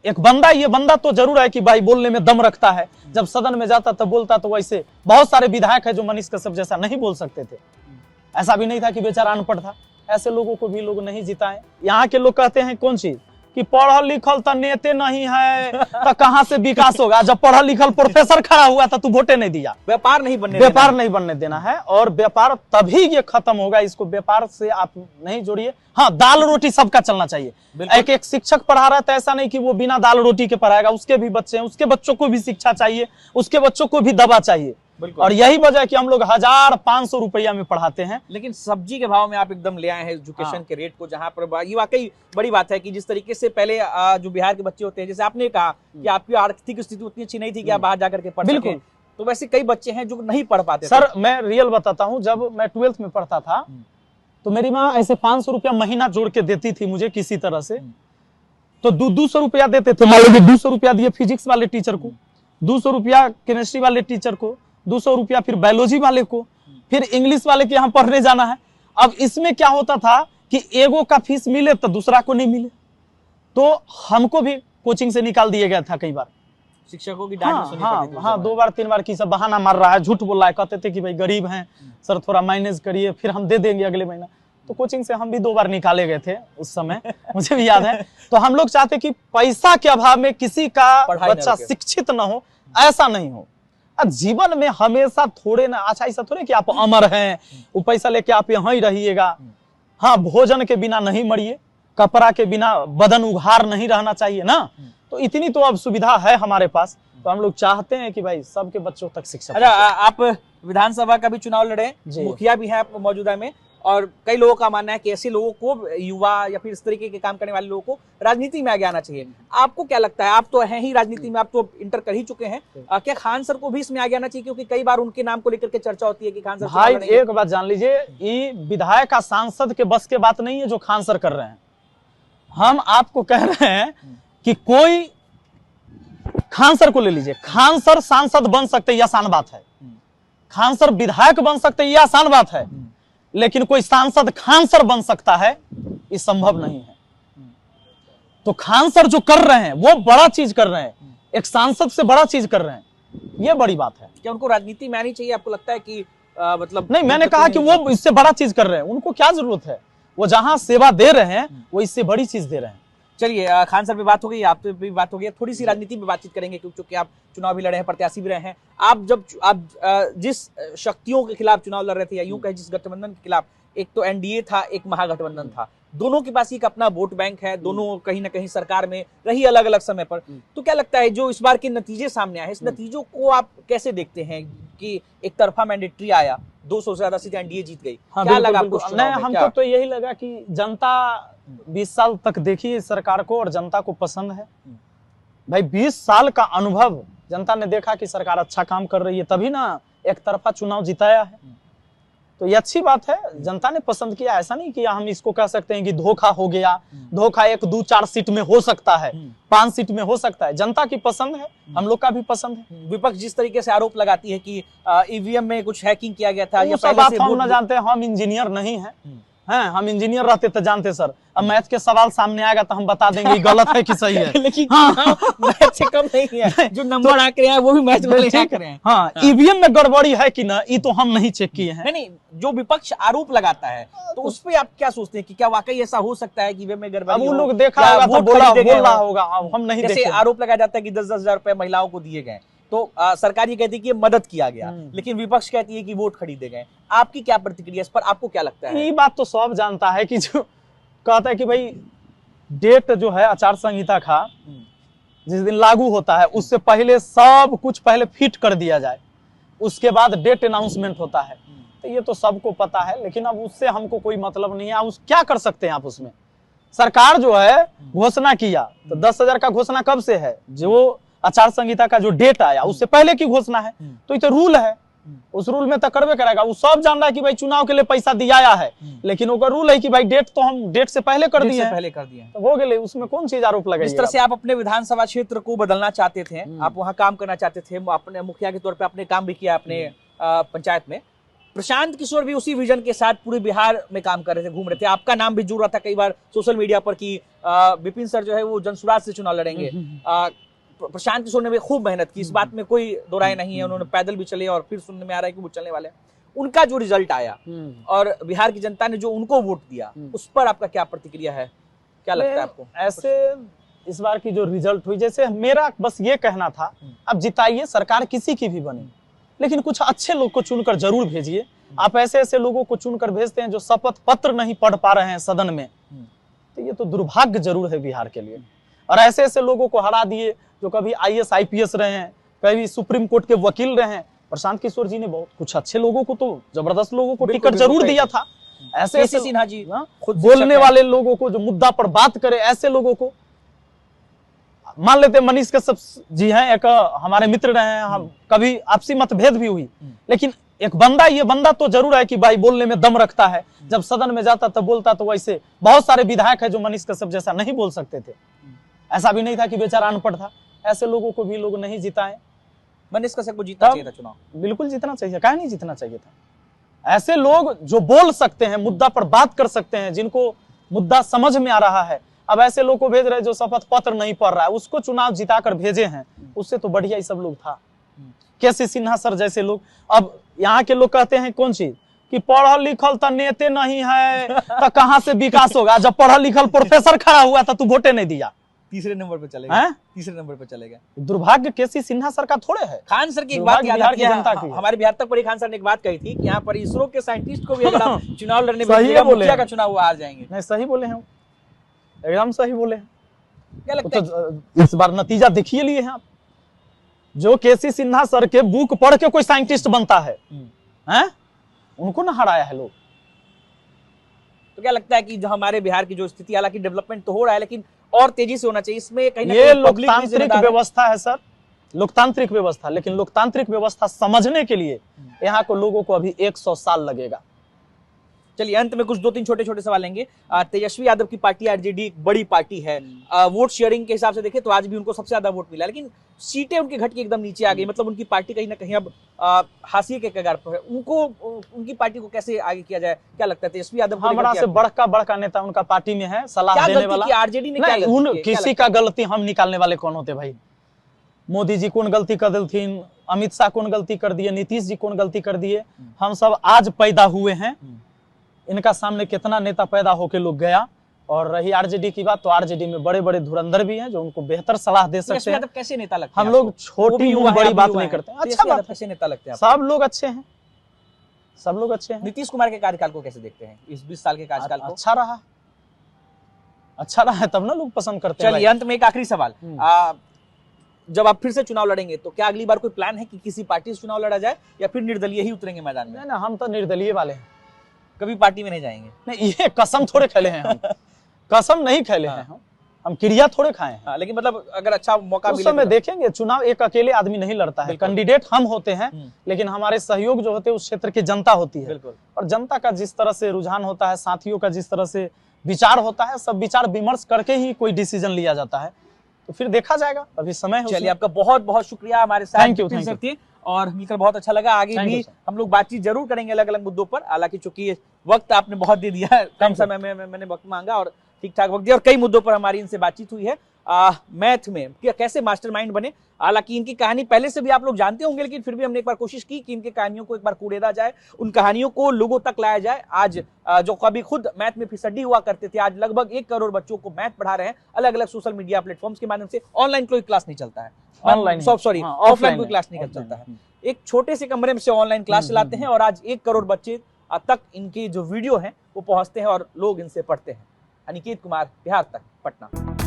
एक बंदा, ये बंदा तो जरूर है कि भाई बोलने में दम रखता है, जब सदन में जाता तब बोलता। तो वैसे बहुत सारे विधायक है जो मनीष कश्यप जैसा नहीं बोल सकते थे। ऐसा भी नहीं था कि बेचारा अनपढ़ था, ऐसे लोगों को भी लोग नहीं जिताए। यहाँ के लोग कहते हैं कौन चीज कि पढ़ल लिखल तो नेते नहीं है तो कहाँ से विकास होगा। जब पढ़ल लिखल प्रोफेसर खड़ा हुआ था तो वोटे नहीं दिया। व्यापार नहीं बनने देना है और व्यापार तभी ये खत्म होगा। इसको व्यापार से आप नहीं जोड़िए। हाँ, दाल रोटी सबका चलना चाहिए। एक शिक्षक पढ़ा रहा था, ऐसा नहीं कि वो बिना दाल रोटी के पढ़ाएगा। उसके भी बच्चे हैं, उसके बच्चों को भी शिक्षा चाहिए, उसके बच्चों को भी दवा चाहिए। और यही वजह है कि हम लोग 1500 रुपया में पढ़ाते हैं। लेकिन सब्जी के भाव में आप एकदम ले आए हैं एजुकेशन के रेट को, जहां पर ये वाकई बड़ी बात है कि जिस तरीके से पहले जो बिहार के बच्चे होते हैं, जैसे आपने कहा कि आपकी आर्थिक स्थिति उतनी अच्छी नहीं थी कि आप बाहर जाकर के पढ़ सके, तो वैसे कई बच्चे हैं जो नहीं पढ़ पाते। सर मैं रियल बताता हूँ, जब मैं 12th में पढ़ता था तो मेरी माँ ऐसे 500 रुपया महीना जोड़ के देती थी मुझे किसी तरह से। तो 200 रुपया देते थे। मान लीजिए 200 रुपया दिए फिजिक्स वाले टीचर को, 200 रुपया केमिस्ट्री वाले टीचर को, 200 रुपया फिर बायोलॉजी वाले को, फिर इंग्लिश वाले के यहाँ पढ़ने जाना है। अब इसमें क्या होता था कि एगो का फीस मिले तो दूसरा को नहीं मिले, तो हमको भी कोचिंग से निकाल दिया गया था कई बार। शिक्षकों की डांट सुनी पड़ती थी। हाँ, 2 बार 3 बार की सब बहाना मार रहा है, झूठ बोल रहा है। कहते थे कि भाई गरीब हैं सर, थोड़ा मैनेज करिए, फिर हम दे देंगे अगले महीना। तो कोचिंग से हम भी 2 बार निकाले गए थे उस समय, मुझे भी याद है। तो हम लोग चाहते कि पैसा के अभाव में किसी का बच्चा शिक्षित न हो, ऐसा नहीं हो। जीवन में हमेशा थोड़े ना, अच्छा ऐसा थोड़े कि आप अमर हैं, वो पैसा लेके आप यहाँ ही रहिएगा। हाँ, भोजन के बिना नहीं मरिए, कपड़ा के बिना बदन उघार नहीं रहना चाहिए ना। तो इतनी तो अब सुविधा है हमारे पास, तो हम लोग चाहते हैं कि भाई सबके बच्चों तक शिक्षा। अच्छा, आप विधानसभा का भी चुनाव लड़े, मुखिया भी है मौजूदा में, और कई लोगों का मानना है कि ऐसे लोगों को, युवा या फिर इस तरीके के काम करने वाले लोगों को राजनीति में आगे आना चाहिए। आपको क्या लगता है, आप तो हैं ही राजनीति में, आप तो इंटर कर ही चुके हैं, क्या खान सर को भी इसमें आगे आना चाहिए? क्योंकि कई बार उनके नाम को लेकर के चर्चा होती है कि खान सर। भाई एक बात जान लीजिए, ये विधायक का सांसद के बस के बात नहीं है जो खान सर कर रहे हैं। हम आपको कह रहे हैं कि कोई खान सर को ले लीजिए, खान सर सांसद बन सकते, ये आसान बात है। खान सर विधायक बन सकते, ये आसान बात है। लेकिन कोई सांसद खान सर बन सकता है, ये संभव नहीं है। तो खान सर जो कर रहे हैं वो बड़ा चीज कर रहे हैं, एक सांसद से बड़ा चीज कर रहे हैं, ये बड़ी बात है। क्या उनको राजनीति में आनी चाहिए? आपको लगता है कि मतलब नहीं, मैंने कहा कि वो इससे बड़ा चीज कर रहे हैं, उनको क्या जरूरत है? वो जहां सेवा दे रहे हैं वो इससे बड़ी चीज दे रहे हैं। चलिए, खान सर पे बात हो गई, आप पे भी बात हो गई, थोड़ी सी राजनीति पे बातचीत करेंगे क्योंकि आप चुनाव भी लड़े हैं, प्रत्याशी भी रहे हैं। आप जिस शक्तियों के खिलाफ चुनाव लड़ रहे थे, या यूं कहें जिस गठबंधन के खिलाफ, एक तो एनडीए था, एक महागठबंधन था, दोनों के पास एक अपना वोट बैंक है, दोनों कहीं ना कहीं सरकार में रही अलग अलग समय पर। तो क्या लगता है जो इस बार के नतीजे सामने आए, इस नतीजों को आप कैसे देखते हैं कि एक तरफा मैंडेटरी आया, 200 से ज्यादा सीटें एनडीए जीत गई? हाँ, क्या लगा आपको? हमको तो यही लगा कि जनता 20 साल तक देखी है सरकार को और जनता को पसंद है। भाई 20 साल का अनुभव, जनता ने देखा कि सरकार अच्छा काम कर रही है, तभी ना एक तरफा चुनाव जिताया है। तो ये अच्छी बात है, जनता ने पसंद किया। ऐसा नहीं कि हम इसको कह सकते हैं कि धोखा हो गया। धोखा 1, 2, 4 सीट में हो सकता है, 5 सीट में हो सकता है। जनता की पसंद है, हम लोग का भी पसंद है। विपक्ष जिस तरीके से आरोप लगाती है कि ईवीएम में कुछ हैकिंग किया गया था, ये सब बात हम न जानते हैं, हम इंजीनियर नहीं है। हम इंजीनियर रहते तो जानते सर। अब मैथ के सवाल सामने आएगा तो हम बता देंगे गलत है कि सही है। लेकिन मैथ से कम नहीं है, जो नंबर आंक रहे हैं वो भी मैथ वाले आंक रहे हैं। हाँ, ईवीएम में गड़बड़ी है कि ना, ये तो हम नहीं चेक किए हैं। नहीं, जो विपक्ष आरोप लगाता है तो उस पे आप क्या सोचते हैं कि क्या वाकई ऐसा हो सकता है कि ईवीएम में गड़बड़ी? अब वो लोग देखा होगा तो बोला होगा, हम नहीं देखे। जैसे आरोप लगाया जाता है कि 10-10 हजार रुपए महिलाओं को दिए गए, तो सरकार ये कहती है कि ये मदद किया गया, लेकिन विपक्ष कहती है कि वोट खरीदे गए। आपकी क्या प्रतिक्रिया इस पर? आपको क्या लगता है? ये बात तो सब जानता है कि जो कहता है कि भाई डेट जो है आचार संहिता का जिस दिन लागू होता है उससे पहले सब कुछ पहले फिट कर दिया जाए, उसके बाद डेट अनाउंसमेंट होता है। तो ये तो सबको पता है, लेकिन अब उससे हमको कोई मतलब नहीं है। उस क्या कर सकते हैं आप उसमें? सरकार जो है घोषणा किया तो 10,000 का घोषणा कब से है? जो आचार संहिता का जो डेट आया उससे पहले की घोषणा है। तो ये तो रूल है, उस रूल में तो करवे करेगा। वो सब जान रहा है कि भाई चुनाव के लिए पैसा दिया है, लेकिन वो रूल है कि भाई डेट तो हम डेट से पहले कर दिए, तो हो गए। उसमें कौन चीज आरोप लगाई? जिस तरह से आप अपने विधानसभा क्षेत्र को बदलना चाहते थे, आप वहां काम करना चाहते थे, अपने मुखिया के तौर पे आपने काम भी किया अपने पंचायत में, प्रशांत किशोर भी उसी विजन के साथ पूरे बिहार में काम कर रहे थे, घूम रहे थे। आपका नाम भी जुड़ रहा था कई बार सोशल मीडिया पर कि विपिन सर जो है वो जनसुराज से चुनाव लड़ेंगे। प्रशांत किशोर ने भी खूब मेहनत की, इस बात में कोई दो राय नहीं है। उन्होंने पैदल भी चले और फिर सुनने में आ रहा है कि वो चलने वाले हैं। उनका जो रिजल्ट आया और बिहार की जनता ने जो उनको वोट दिया, उस पर आपका क्या प्रतिक्रिया है, क्या लगता है आपको? ऐसे इस बार की जो रिजल्ट हुई, जैसे मेरा बस ये कहना था, अब जिताइए, सरकार किसी की भी बने, लेकिन कुछ अच्छे लोग को चुनकर जरूर भेजिए। आप ऐसे ऐसे लोगों को चुनकर भेजते हैं जो शपथ पत्र नहीं पढ़ पा रहे हैं सदन में, तो ये तो दुर्भाग्य जरूर है बिहार के लिए। और ऐसे ऐसे लोगों को हरा दिए जो कभी IAS IPS रहे हैं, कभी सुप्रीम कोर्ट के वकील रहे हैं। प्रशांत किशोर जी ने बहुत कुछ अच्छे लोगों को, तो जबरदस्त लोगों को टिकट जरूर दिया था। ऐसे ऐसे सिन्हा जी खुद बोलने वाले लोगों को, जो मुद्दा पर बात करे, ऐसे लोगों को मान लेते। मनीष कश्यप जी हैं, एक हमारे मित्र रहे हैं, हम कभी आपसी मतभेद भी हुई, लेकिन एक बंदा, ये बंदा तो जरूर है कि भाई बोलने में दम रखता है। जब सदन में जाता तब बोलता। तो वैसे बहुत सारे विधायक है जो मनीष कश्यप जैसा नहीं बोल सकते थे। ऐसा भी नहीं था कि बेचारा अनपढ़ था। ऐसे लोगों को भी लोग नहीं जिताए। मनीष कश्यप को जीतना चाहिए था चुनाव, बिल्कुल जीतना चाहिए, काहे नहीं जीतना चाहिए था। ऐसे लोग जो बोल सकते हैं, मुद्दा पर बात कर सकते हैं, जिनको मुद्दा समझ में आ रहा है, अब ऐसे लोग को भेज रहे जो शपथ पत्र नहीं पढ़ रहा है, उसको चुनाव जिताकर भेजे हैं। उससे तो बढ़िया ही सब लोग था। KC सिन्हा सर जैसे लोग। अब यहाँ के लोग कहते हैं कौन चीज कि पढ़ल लिखल तो नेते नहीं है तो कहाँ से विकास होगा। जब पढ़ल लिखल प्रोफेसर खड़ा हुआ था, तू वोटे नहीं दिया, तीसरे नंबर पे चलेगा, तीसरे नंबर पे चलेगा। दुर्भाग्य KC सिन्हा सर का थोड़े है। खान सर की एक बात याद आती है, हमारे बिहार तक पड़ी। खान सर ने एक बात कही थी कि यहाँ पर इसरो के साइंटिस्ट को भी अगर आप चुनाव लड़ने में मुखिया का चुनाव हुआ, हार जाएंगे। नहीं, सही बोले हैं, एकदम सही बोले हैं। क्या लगता है तो इस बार नतीजा देखिए लिए हैं आप। जो KC सिन्हा सर के बुक पढ़ के कोई साइंटिस्ट बनता है, हैं? उनको ना हराया है लोग। तो क्या लगता है कि जो हमारे बिहार की जो स्थिति, हालांकि डेवलपमेंट तो हो रहा है, लेकिन और तेजी से होना चाहिए इसमें कहीं ना ये कहीं लोकतांत्रिक व्यवस्था है सर, लोकतांत्रिक व्यवस्था। लेकिन लोकतांत्रिक व्यवस्था समझने के लिए यहाँ को लोगों को अभी 100 साल लगेगा। चलिए अंत में कुछ 2-3 छोटे-छोटे सवाल लेंगे। तेजस्वी यादव की पार्टी RJD एक बड़ी पार्टी है। वोट शेयरिंग के हिसाब से देखें तो आज भी उनको सबसे ज्यादा वोट मिला, लेकिन सीटें उनके घट के एकदम नीचे आ गई। मतलब उनकी पार्टी कहीं ना कहीं अब हाशिए के कगार पर है। उनको, उनकी पार्टी को कैसे आगे किया जाए, क्या लगता है? तेजस्वी यादव हमारा से बड़का नेता उनका पार्टी में है, सलाह देने वाला। RJD ने क्या गलती की? किसी का गलती हम निकालने वाले कौन होते भाई? मोदी जी कौन गलती कर दिलथिन, अमित शाह कौन गलती कर दिए, नीतीश जी कौन गलती कर दिए? हम सब आज पैदा हुए हैं। इनका सामने कितना नेता पैदा होके लोग गया। और रही RJD की बात, तो RJD में बड़े बड़े धुरंधर भी हैं जो उनको बेहतर सलाह दे सकते हैं। कैसे नेता लगते हैं? हम लोग छोटी बड़ी बात नहीं करते। अच्छा बात, कैसे नेता लगते हैं? सब लोग अच्छे हैं, सब लोग अच्छे हैं। नीतीश कुमार के कार्यकाल को कैसे देखते हैं, इस 20 साल के कार्यकाल को? अच्छा रहा है तब ना लोग पसंद करते हैं। चलिए अंत में एक आखिरी सवाल, जब आप फिर से चुनाव लड़ेंगे तो क्या अगली बार कोई प्लान है कि किसी पार्टी से चुनाव लड़ा जाए या फिर निर्दलीय ही उतरेंगे मैदान में? ना, हम तो निर्दलीय वाले हैं, कभी पार्टी में नहीं जाएंगे। नहीं, ये कसम थोड़े खेले हैं हम। कसम नहीं खेले हैं हम क्रिया थोड़े खाए हैं। लेकिन मतलब अगर अच्छा मौका मिले तो देखेंगे। चुनाव एक अकेले आदमी नहीं लड़ता है, कैंडिडेट हम होते हैं, लेकिन हमारे सहयोग जो होते हैं उस क्षेत्र की जनता होती है। और जनता का जिस तरह से रुझान होता है, साथियों का जिस तरह से विचार होता है, सब विचार विमर्श करके ही कोई डिसीजन लिया जाता है। तो फिर देखा जाएगा, अभी समय है। चलिए आपका बहुत बहुत शुक्रिया हमारे साथ। Thank you. और मिलकर बहुत अच्छा लगा। आगे भी हम लोग बातचीत जरूर करेंगे अलग अलग मुद्दों पर। हालांकि चूंकि वक्त आपने बहुत दे दिया, कम समय में मैंने वक्त मांगा और ठीक ठाक वक्त दिया, और कई मुद्दों पर हमारी इनसे बातचीत हुई है। मैथ में कैसे मास्टरमाइंड बने, हालांकि इनकी कहानी पहले से भी आप लोग जानते होंगे, लेकिन फिर भी हमने एक बार कोशिश की कि इनकी कहानियों को एक बार कूड़ेदा जाए, उन कहानियों को लोगों तक लाया जाए। आज जो कभी खुद मैथ में फिसड्डी हुआ करते थे, आज लगभग 1 करोड़ बच्चों को मैथ पढ़ा रहे हैं अलग अलग सोशल मीडिया प्लेटफॉर्म्स के माध्यम से। ऑनलाइन कोई क्लास नहीं चलता है, ऑफलाइन कोई क्लास नहीं चलता है। एक छोटे से कमरे में से ऑनलाइन क्लास चलाते हैं और आज 1 करोड़ बच्चे तक इनकी जो वीडियो है वो पहुंचते हैं और लोग इनसे पढ़ते हैं। अनिकेत कुमार, बिहार तक, पटना।